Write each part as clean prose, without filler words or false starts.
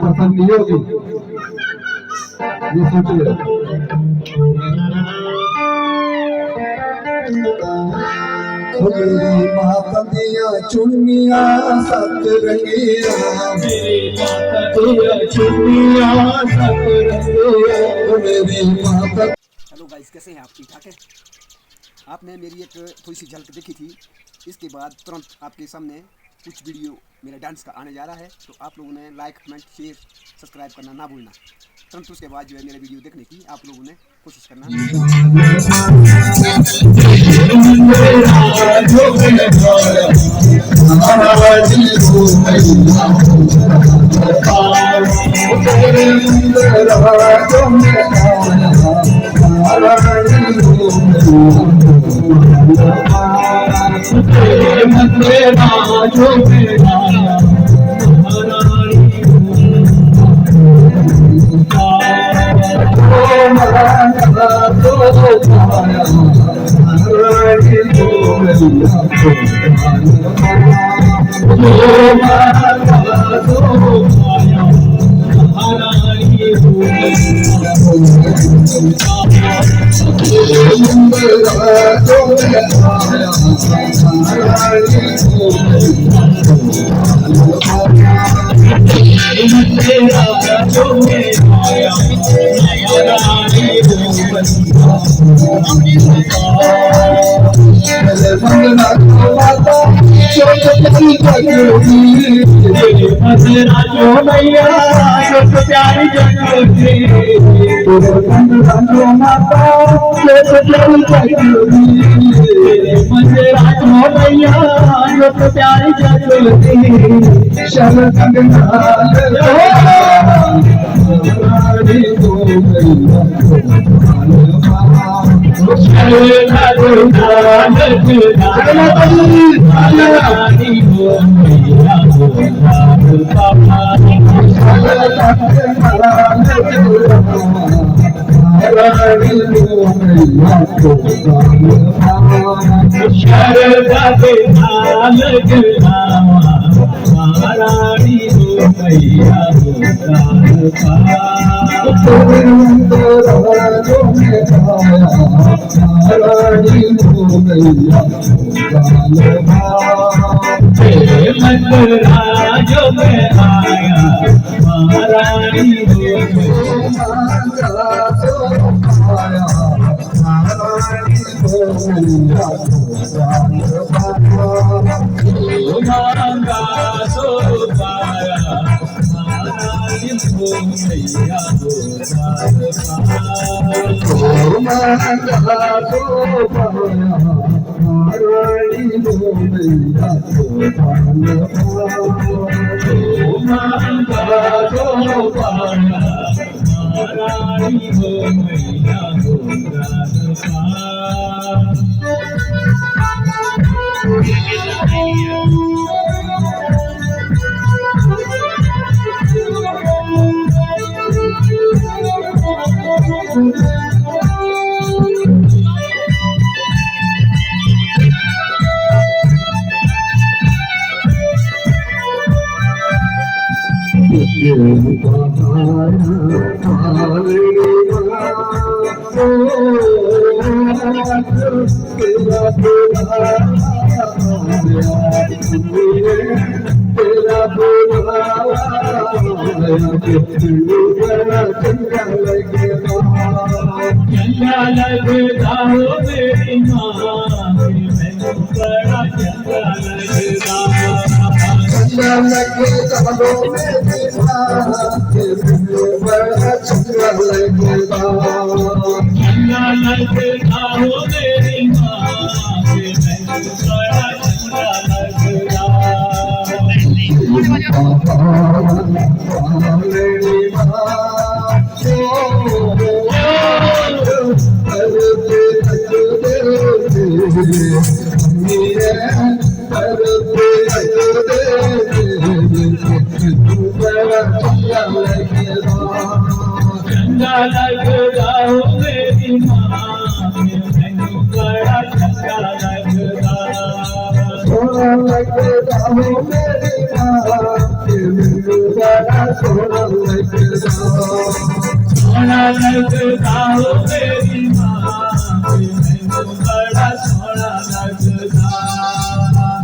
पसंद नहीं होगी ये सोचिए मेरी माता दिया चुनिया सतरंगिया मेरी माता दिया चुनिया सतरंगिया मेरी माता। हेलो गाइस, कैसे हैं आप? ठीक ठाक है? आपने मेरी एक थोड़ी सी झलक देखी थी। इसके बाद तुरंत आपके सामने कुछ वीडियो मेरा डांस का आने जा रहा है, तो आप लोगों ने लाइक कमेंट शेयर सब्सक्राइब करना ना भूलना। तुरंत उसके बाद जो है मेरा वीडियो देखने की आप लोगों ने कोशिश करना। करते तू बड़ा चंगा लगेगा चंगा लगदा हो मेरी मां मैनू बड़ा चंगा लगदा सोना लगदा हो मेरी मां मैनू बड़ा सोना लगदा सोना लगदा हो मेरी मां मैनू बड़ा सोना लगदा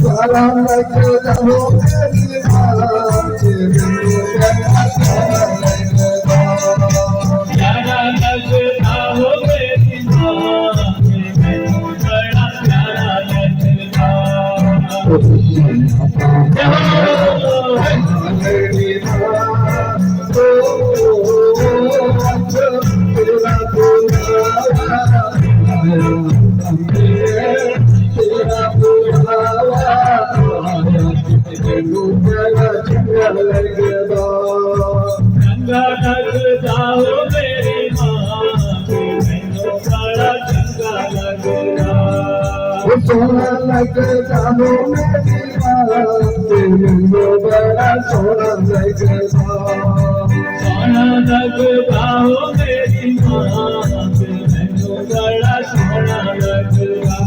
सोना लगदा हो मेरी मां मैनू बड़ा सोना लगदा प्यारा लगदा हो मेरी मां मैनू बड़ा प्यारा लगदा मेरी मां ओ तेरा बुलावा तेरा बुलावा मैनू बड़ा चंगा लगदा चंगा लगदा हो मेरी मां मैनू बड़ा चंगा लगदा सोना लगदा हो मेरी मां मैनू बड़ा सोना लगदा सोना लगदा हो मेरी मां मैनू बड़ा सोना लगदा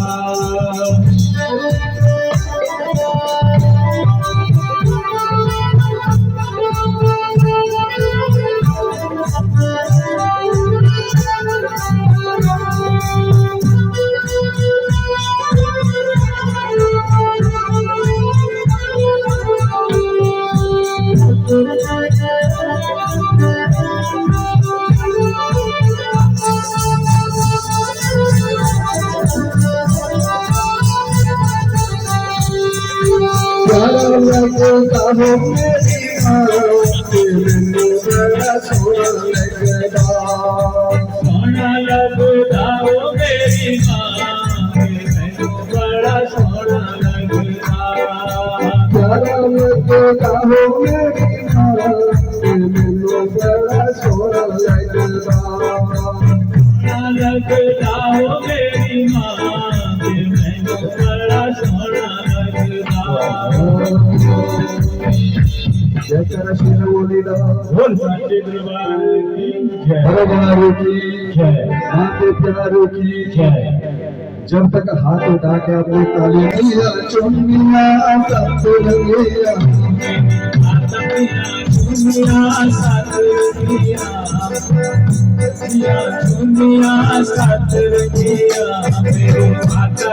प्यारा लगदा हो मेरी मां मैनू बड़ा सोना लगदा सोना लगदा हो मेरी मां मैनू बड़ा सोना लगदा प्यारा लगदा हो मेरी मां मैनू बड़ा सोना लगदा सोना लगदा हो मेरी मां मैनू बड़ा सोना लगदा जय कर श्री बोलीदा बोल सच्चे दरबार की जय बड़े की जय मां के प्यारों की जय जब तक हाथ उठा के अपनी ताली दिया चुनिया सब रंगिया दुनिया साथ रंगिया दुनिया साथ रंगिया मेरे माता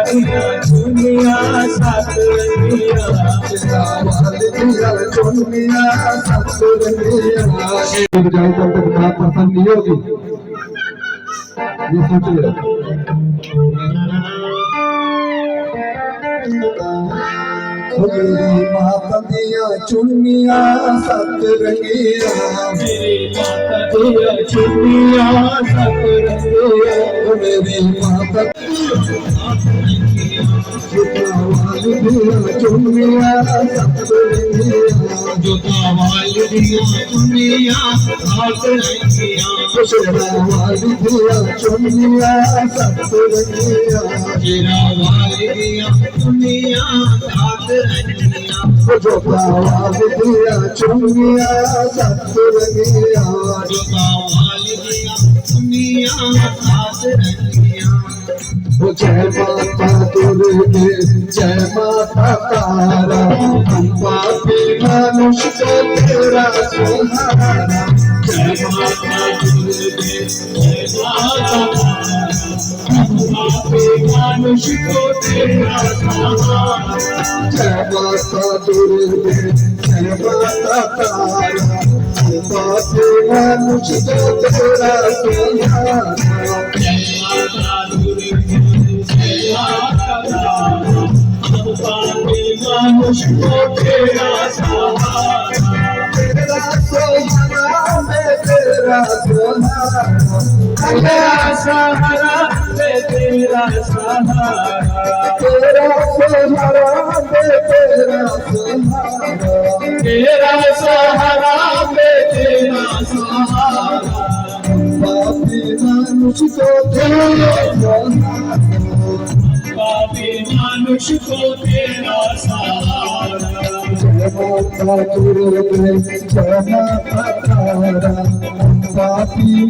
दुनिया साथ रंगिया वाल दिया चुनिया सब रंगिया जाए तब तक बात पसंद नहीं होगी ये सोचिए मेरी माता दिया चुनिया सत रंगिया मेरी माता दिया चुनिया साथ रंगिया मेरी माता वाल दिया चुनिया सत रंगिया वाल दिया चुनिया साथ रंगिया वाल दिया चुनिया सत रंगिया तेरा वाल दिया चुनिया साथ रंगिया वाल दिया चुनिया सत रंगिया वाल दिया चुनिया साथ रंगिया जय माता दुर्गे जय माता तारा हम पापी मनुष्य को तेरा सहारा जय माता दुर्गे जय माता मनुष्य को तेरा सहारा जय माता दुर्गे जय माता तारा हम पापी मनुष्य को तेरा सहारा जय माता दुर्गे जय माता मनुष्य को तेरा सहारा तेरा सहारा में तेरा सहारा तेरा सहारा तेरा सहारा तेरा सहारा में तेरा सहारा तेरा सहारा तेरा सहारा पापी मनुष्य को तेरा सहारा पापी मनुष्य मुझको तेरा सहारा। जय माता दुर्गे जय माता तारा, हम पापी